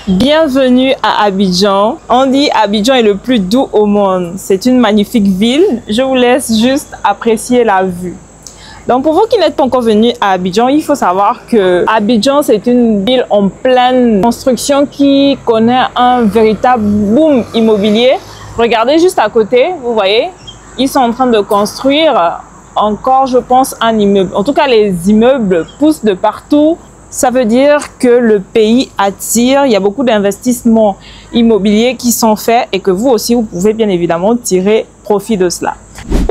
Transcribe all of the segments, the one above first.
Bienvenue à Abidjan. On dit Abidjan est le plus doux au monde. C'est une magnifique ville. Je vous laisse juste apprécier la vue. Donc pour vous qui n'êtes pas encore venus à Abidjan, il faut savoir que Abidjan c'est une ville en pleine construction qui connaît un véritable boom immobilier. Regardez juste à côté, vous voyez, ils sont en train de construire encore, je pense, un immeuble. En tout cas, les immeubles poussent de partout. Ça veut dire que le pays attire, il y a beaucoup d'investissements immobiliers qui sont faits et que vous aussi, vous pouvez bien évidemment tirer profit de cela.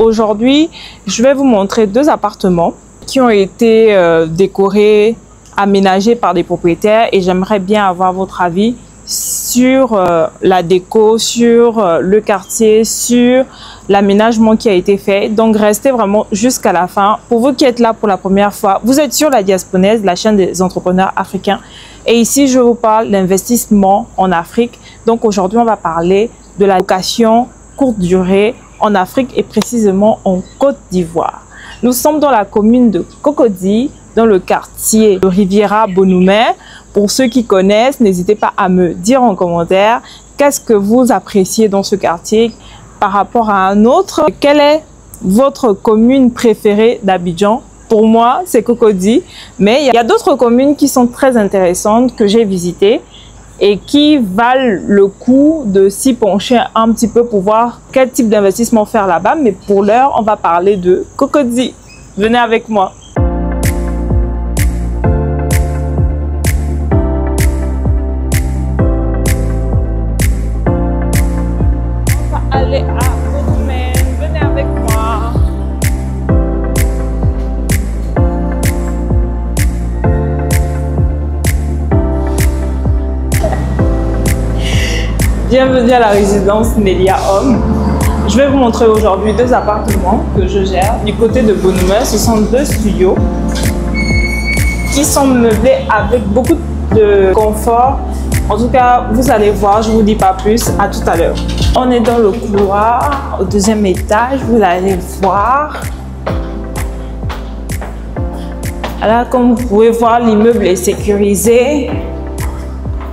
Aujourd'hui, je vais vous montrer deux appartements qui ont été décorés, aménagés par des propriétaires et j'aimerais bien avoir votre avis sur la déco, sur le quartier, sur l'aménagement qui a été fait. Donc restez vraiment jusqu'à la fin. Pour vous qui êtes là pour la première fois, vous êtes sur La Diasponaise, la chaîne des entrepreneurs africains. Et ici, je vous parle d'investissement en Afrique. Donc aujourd'hui, on va parler de la location courte durée en Afrique et précisément en Côte d'Ivoire. Nous sommes dans la commune de Cocody, dans le quartier de Riviera Bonhoumé. Pour ceux qui connaissent, n'hésitez pas à me dire en commentaire qu'est-ce que vous appréciez dans ce quartier par rapport à un autre. Quelle est votre commune préférée d'Abidjan? Pour moi, c'est Cocody, mais il y a d'autres communes qui sont très intéressantes que j'ai visitées et qui valent le coup de s'y pencher un petit peu pour voir quel type d'investissement faire là-bas. Mais pour l'heure, on va parler de Cocody. Venez avec moi. Allez à Bonhoumé, venez avec moi. Bienvenue à la résidence Nelia Homme. Je vais vous montrer aujourd'hui deux appartements que je gère du côté de Bonhoumé. Ce sont deux studios qui sont meublés avec beaucoup de confort. En tout cas, vous allez voir, je ne vous dis pas plus, à tout à l'heure. On est dans le couloir, au deuxième étage, vous allez voir. Là, comme vous pouvez voir, l'immeuble est sécurisé.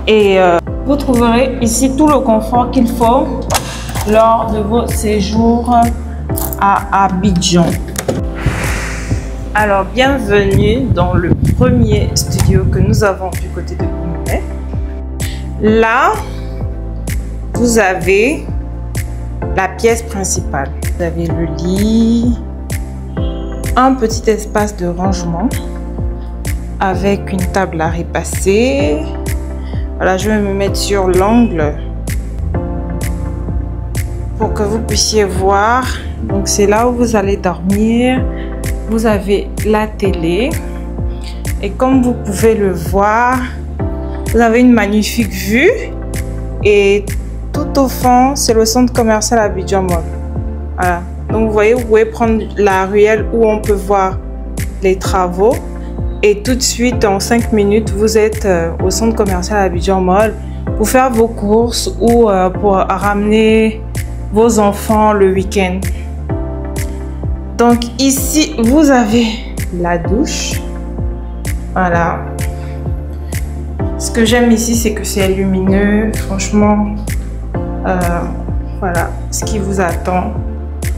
Et vous trouverez ici tout le confort qu'il faut lors de vos séjours à Abidjan. Alors, bienvenue dans le premier studio que nous avons du côté de Bonhoumé. Là, vous avez la pièce principale. Vous avez le lit, un petit espace de rangement avec une table à repasser. Voilà, je vais me mettre sur l'angle pour que vous puissiez voir. Donc, c'est là où vous allez dormir. Vous avez la télé et comme vous pouvez le voir, vous avez une magnifique vue et tout au fond, c'est le centre commercial Abidjan Mall. Voilà. Donc vous voyez, vous pouvez prendre la ruelle où on peut voir les travaux et tout de suite, en 5 minutes, vous êtes au centre commercial Abidjan Mall pour faire vos courses ou pour ramener vos enfants le week-end. Donc ici, vous avez la douche. Voilà. Ce que j'aime ici, c'est que c'est lumineux. Franchement, voilà ce qui vous attend.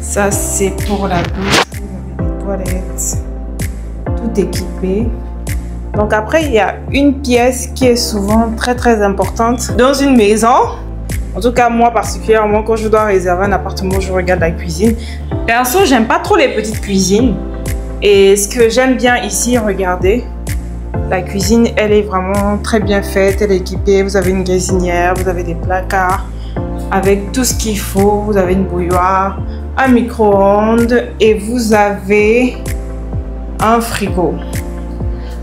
Ça, c'est pour la douche. Vous avez des toilettes, tout équipé. Donc après, il y a une pièce qui est souvent très importante dans une maison. En tout cas, moi particulièrement, quand je dois réserver un appartement, je regarde la cuisine. Perso, j'aime pas trop les petites cuisines. Et ce que j'aime bien ici, regardez. La cuisine, elle est vraiment très bien faite, elle est équipée. Vous avez une cuisinière, vous avez des placards avec tout ce qu'il faut. Vous avez une bouilloire, un micro-ondes et vous avez un frigo.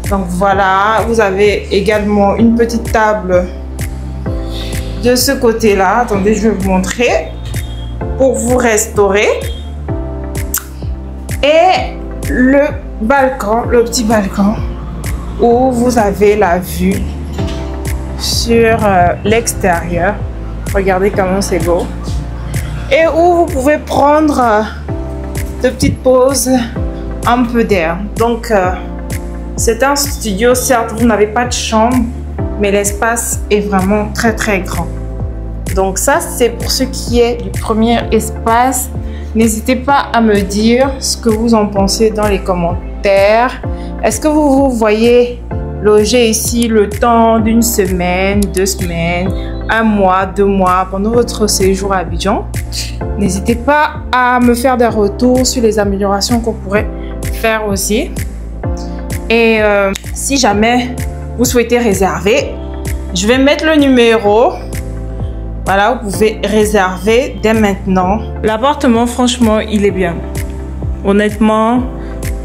Donc voilà, vous avez également une petite table de ce côté-là. Attendez, je vais vous montrer pour vous restaurer. Et le balcon, le petit balcon où vous avez la vue sur l'extérieur. Regardez comment c'est beau. Et où vous pouvez prendre de petites pauses, un peu d'air. Donc, c'est un studio, certes, vous n'avez pas de chambre, mais l'espace est vraiment très très grand. Donc ça, c'est pour ce qui est du premier espace. N'hésitez pas à me dire ce que vous en pensez dans les commentaires. Est-ce que vous voyez loger ici le temps d'une semaine, 2 semaines, 1 mois, 2 mois pendant votre séjour à Abidjan? N'hésitez pas à me faire des retours sur les améliorations qu'on pourrait faire aussi. Et si jamais vous souhaitez réserver, je vais mettre le numéro. Voilà, vous pouvez réserver dès maintenant. L'appartement, franchement, il est bien. Honnêtement,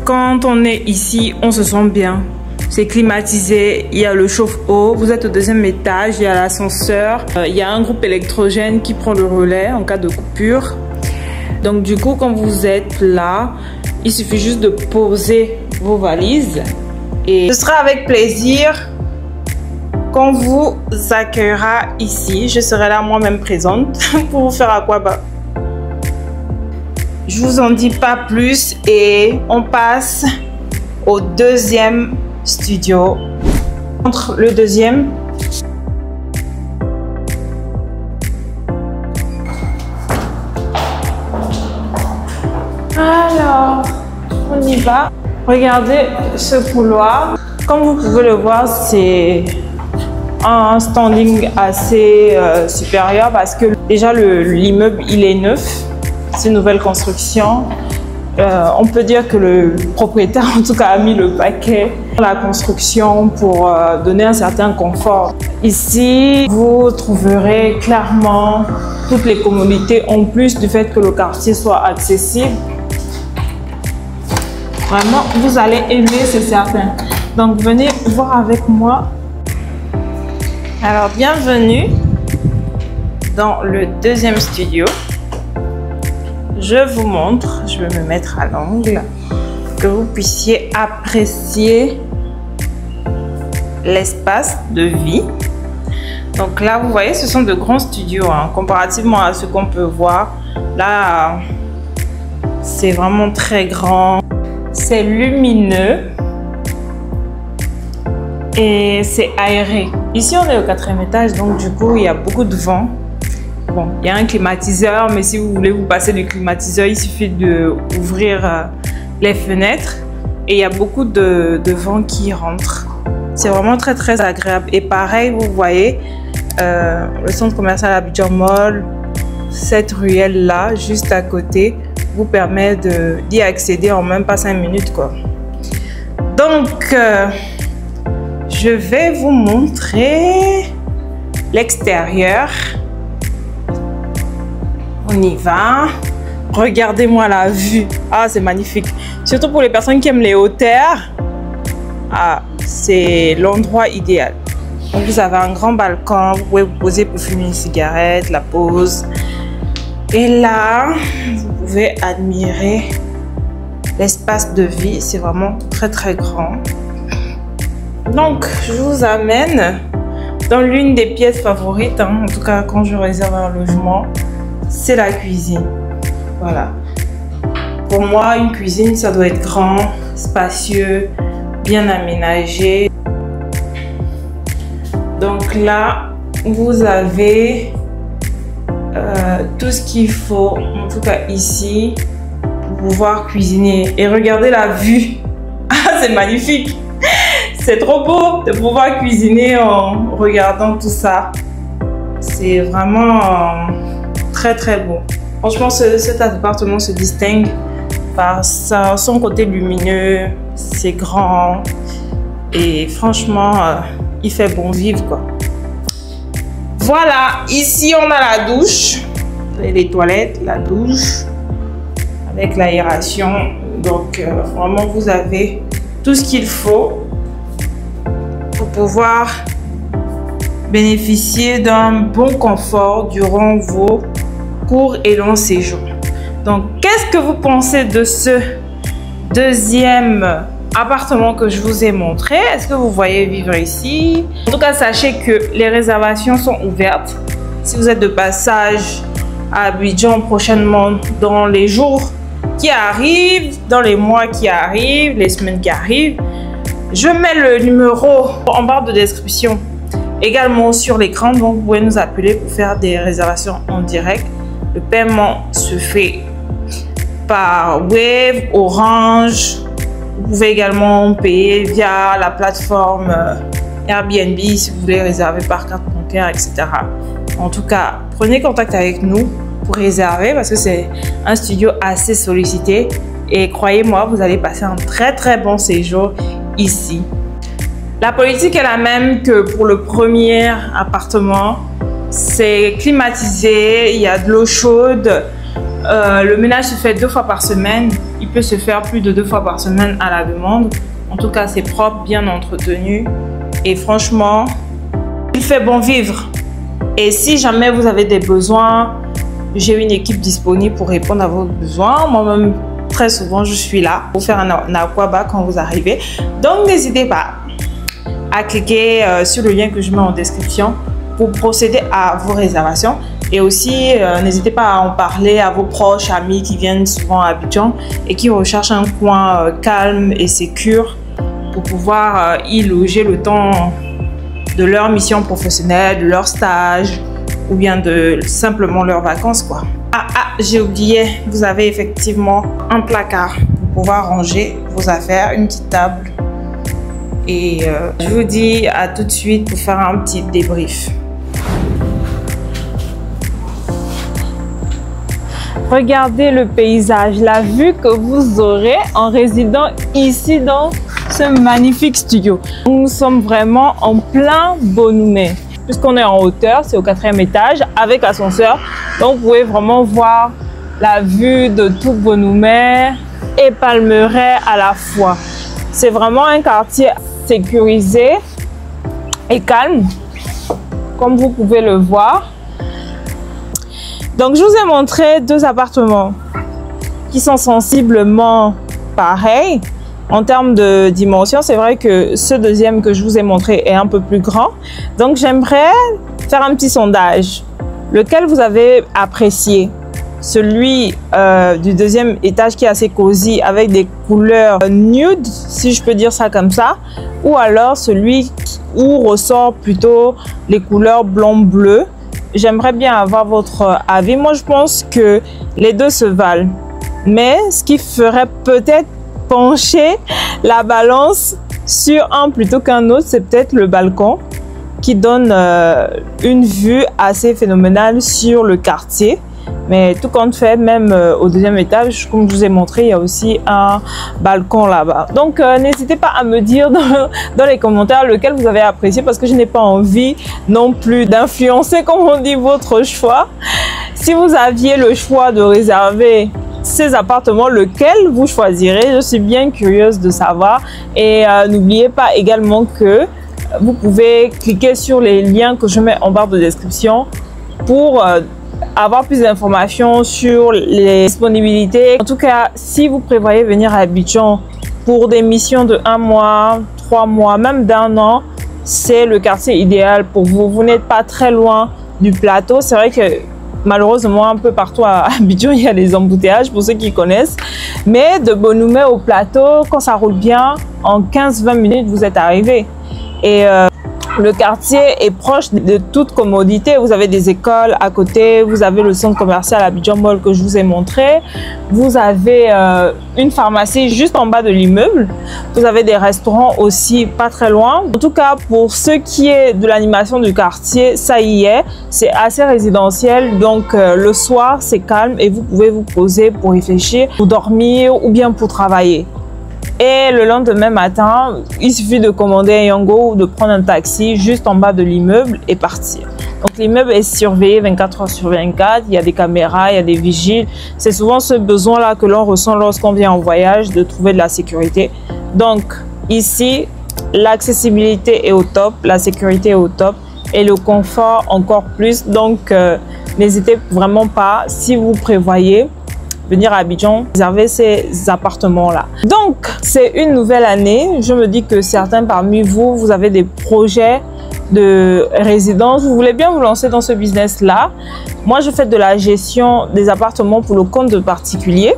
quand on est ici, on se sent bien. C'est climatisé, il y a le chauffe-eau. Vous êtes au 2e étage, il y a l'ascenseur. Il y a un groupe électrogène qui prend le relais en cas de coupure. Donc du coup, quand vous êtes là, il suffit juste de poser vos valises. Et ce sera avec plaisir qu'on vous accueillera ici. Je serai là moi-même présente pour vous faire Aquaba. Je vous en dis pas plus et on passe au 2e studio. Entre le 2e. Alors, on y va. Regardez ce couloir. Comme vous pouvez le voir, c'est un standing assez supérieur parce que déjà l'immeuble il est neuf, c'est une nouvelle construction. On peut dire que le propriétaire en tout cas a mis le paquet dans la construction pour donner un certain confort. Ici, vous trouverez clairement toutes les commodités en plus du fait que le quartier soit accessible. Vraiment, vous allez aimer, c'est certain. Donc venez voir avec moi. Alors, bienvenue dans le 2e studio. Je vous montre, je vais me mettre à l'angle, que vous puissiez apprécier l'espace de vie. Donc là, vous voyez, ce sont de grands studios, hein, comparativement à ce qu'on peut voir. Là, c'est vraiment très grand, c'est lumineux. Et c'est aéré. Ici, on est au 4e étage, donc du coup, il y a beaucoup de vent. Bon, il y a un climatiseur, mais si vous voulez vous passer du climatiseur, il suffit d'ouvrir les fenêtres. Et il y a beaucoup de vent qui rentre. C'est vraiment très, très agréable. Et pareil, vous voyez, le centre commercial Abidjan Mall, cette ruelle-là, juste à côté, vous permet d'y accéder en même pas 5 minutes, quoi. Donc, je vais vous montrer l'extérieur. On y va. Regardez-moi la vue. Ah, c'est magnifique. Surtout pour les personnes qui aiment les hauteurs. Ah, c'est l'endroit idéal. Donc, vous avez un grand balcon. Vous pouvez vous poser pour fumer une cigarette, la pause. Et là, vous pouvez admirer l'espace de vie. C'est vraiment très, très grand. Donc, je vous amène dans l'une des pièces favorites, hein, en tout cas quand je réserve un logement, c'est la cuisine. Voilà. Pour moi, une cuisine, ça doit être grand, spacieux, bien aménagé. Donc là, vous avez tout ce qu'il faut, en tout cas ici, pour pouvoir cuisiner. Et regardez la vue. Ah, c'est magnifique! C'est trop beau de pouvoir cuisiner en regardant tout ça. C'est vraiment très très beau. Franchement, cet appartement se distingue par son côté lumineux. C'est grand et franchement, il fait bon vivre, quoi. Voilà, ici on a la douche, les toilettes, la douche avec l'aération. Donc vraiment, vous avez tout ce qu'il faut pour pouvoir bénéficier d'un bon confort durant vos courts et longs séjours. Donc, qu'est-ce que vous pensez de ce 2e appartement que je vous ai montré? Est-ce que vous voyez vivre ici? En tout cas, sachez que les réservations sont ouvertes. Si vous êtes de passage à Abidjan prochainement, dans les jours qui arrivent, dans les mois qui arrivent, les semaines qui arrivent, je mets le numéro en barre de description. également sur l'écran. Donc, vous pouvez nous appeler pour faire des réservations en direct. Le paiement se fait par Wave, Orange. Vous pouvez également payer via la plateforme Airbnb si vous voulez réserver par carte bancaire, etc. En tout cas, prenez contact avec nous pour réserver parce que c'est un studio assez sollicité et croyez-moi, vous allez passer un très bon séjour ici. La politique est la même que pour le premier appartement. C'est climatisé, il y a de l'eau chaude. Le ménage se fait 2 fois par semaine. Il peut se faire plus de 2 fois par semaine à la demande. En tout cas, c'est propre, bien entretenu. Et franchement, il fait bon vivre. Et si jamais vous avez des besoins, j'ai une équipe disponible pour répondre à vos besoins. Moi-même, très souvent, je suis là pour faire un aquaba quand vous arrivez. Donc, n'hésitez pas à cliquer sur le lien que je mets en description pour procéder à vos réservations. Et aussi, n'hésitez pas à en parler à vos proches, amis qui viennent souvent à Abidjan et qui recherchent un coin calme et sécure pour pouvoir y loger le temps de leur mission professionnelle, de leur stage ou bien de simplement leurs vacances, quoi. J'ai oublié, vous avez effectivement un placard pour pouvoir ranger vos affaires, une petite table. Et je vous dis à tout de suite pour faire un petit débrief. Regardez le paysage, la vue que vous aurez en résidant ici dans ce magnifique studio. Nous sommes vraiment en plein Bonhoumé. Puisqu'on est en hauteur, c'est au 4e étage avec ascenseur. Donc vous pouvez vraiment voir la vue de tout Bonhoumé et Palmeraie à la fois. C'est vraiment un quartier sécurisé et calme, comme vous pouvez le voir. Donc, je vous ai montré 2 appartements qui sont sensiblement pareils en termes de dimension. C'est vrai que ce deuxième que je vous ai montré est un peu plus grand. Donc, j'aimerais faire un petit sondage. Lequel vous avez apprécié? Celui du 2e étage qui est assez cosy avec des couleurs nude, si je peux dire ça comme ça, ou alors celui où ressort plutôt les couleurs blanc-bleu. J'aimerais bien avoir votre avis. Moi, je pense que les deux se valent. Mais ce qui ferait peut-être pencher la balance sur un plutôt qu'un autre, c'est peut-être le balcon qui donne une vue assez phénoménale sur le quartier. Mais tout compte fait, même au 2e étage, comme je vous ai montré, il y a aussi un balcon là-bas. Donc, n'hésitez pas à me dire dans les commentaires lequel vous avez apprécié parce que je n'ai pas envie non plus d'influencer, comme on dit, votre choix. Si vous aviez le choix de réserver ces appartements, lequel vous choisirez? Je suis bien curieuse de savoir. Et n'oubliez pas également que vous pouvez cliquer sur les liens que je mets en barre de description pour avoir plus d'informations sur les disponibilités. En tout cas, si vous prévoyez venir à Abidjan pour des missions de 1 mois, 3 mois, même d'1 an, c'est le quartier idéal pour vous. Vous n'êtes pas très loin du plateau. C'est vrai que malheureusement, un peu partout à Abidjan, il y a des embouteillages pour ceux qui connaissent. Mais de Bonhoumé au plateau, quand ça roule bien, en 15-20 minutes, vous êtes arrivé. Et le quartier est proche de toute commodité. Vous avez des écoles à côté, vous avez le centre commercial Abidjan Mall que je vous ai montré. Vous avez une pharmacie juste en bas de l'immeuble. Vous avez des restaurants aussi pas très loin. En tout cas, pour ce qui est de l'animation du quartier, ça y est. C'est assez résidentiel. Donc, le soir, c'est calme et vous pouvez vous poser pour réfléchir, pour dormir ou bien pour travailler. Et le lendemain matin, il suffit de commander un Yango ou de prendre un taxi juste en bas de l'immeuble et partir. Donc l'immeuble est surveillé 24 heures sur 24, il y a des caméras, il y a des vigiles. C'est souvent ce besoin-là que l'on ressent lorsqu'on vient en voyage, de trouver de la sécurité. Donc ici, l'accessibilité est au top, la sécurité est au top et le confort encore plus. Donc n'hésitez vraiment pas, si vous prévoyez venir à Abidjan, réserver ces appartements-là. Donc, c'est une nouvelle année. Je me dis que certains parmi vous, vous avez des projets de résidence. Vous voulez bien vous lancer dans ce business-là. Moi, je fais de la gestion des appartements pour le compte de particuliers.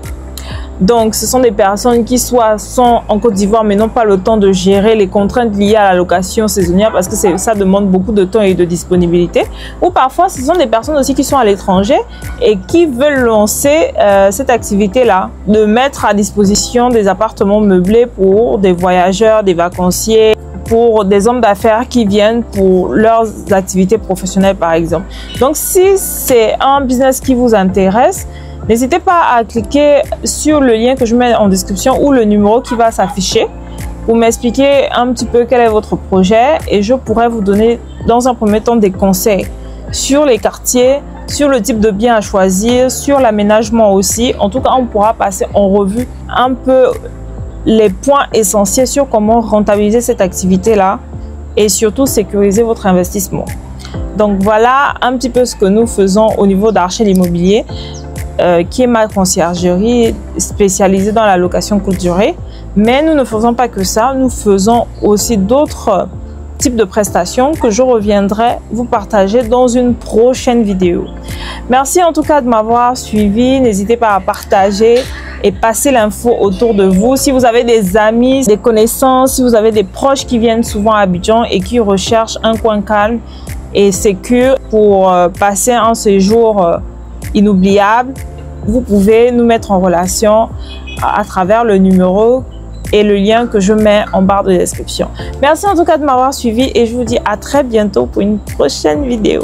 Donc, ce sont des personnes qui soit sont en Côte d'Ivoire mais n'ont pas le temps de gérer les contraintes liées à la location saisonnière parce que ça demande beaucoup de temps et de disponibilité. Ou parfois, ce sont des personnes aussi qui sont à l'étranger et qui veulent lancer cette activité-là, de mettre à disposition des appartements meublés pour des voyageurs, des vacanciers, pour des hommes d'affaires qui viennent pour leurs activités professionnelles, par exemple. Donc, si c'est un business qui vous intéresse, n'hésitez pas à cliquer sur le lien que je mets en description ou le numéro qui va s'afficher pour m'expliquer un petit peu quel est votre projet et je pourrais vous donner dans un premier temps des conseils sur les quartiers, sur le type de bien à choisir, sur l'aménagement aussi. En tout cas, on pourra passer en revue un peu les points essentiels sur comment rentabiliser cette activité-là et surtout sécuriser votre investissement. Donc voilà un petit peu ce que nous faisons au niveau d'Archel Immobilier. Qui est ma conciergerie spécialisée dans la location courte durée. Mais nous ne faisons pas que ça, nous faisons aussi d'autres types de prestations que je reviendrai vous partager dans une prochaine vidéo. Merci en tout cas de m'avoir suivi. N'hésitez pas à partager et passer l'info autour de vous. Si vous avez des amis, des connaissances, si vous avez des proches qui viennent souvent à Abidjan et qui recherchent un coin calme et sécure pour passer un séjour inoubliable, vous pouvez nous mettre en relation à travers le numéro et le lien que je mets en barre de description. Merci en tout cas de m'avoir suivi et je vous dis à très bientôt pour une prochaine vidéo.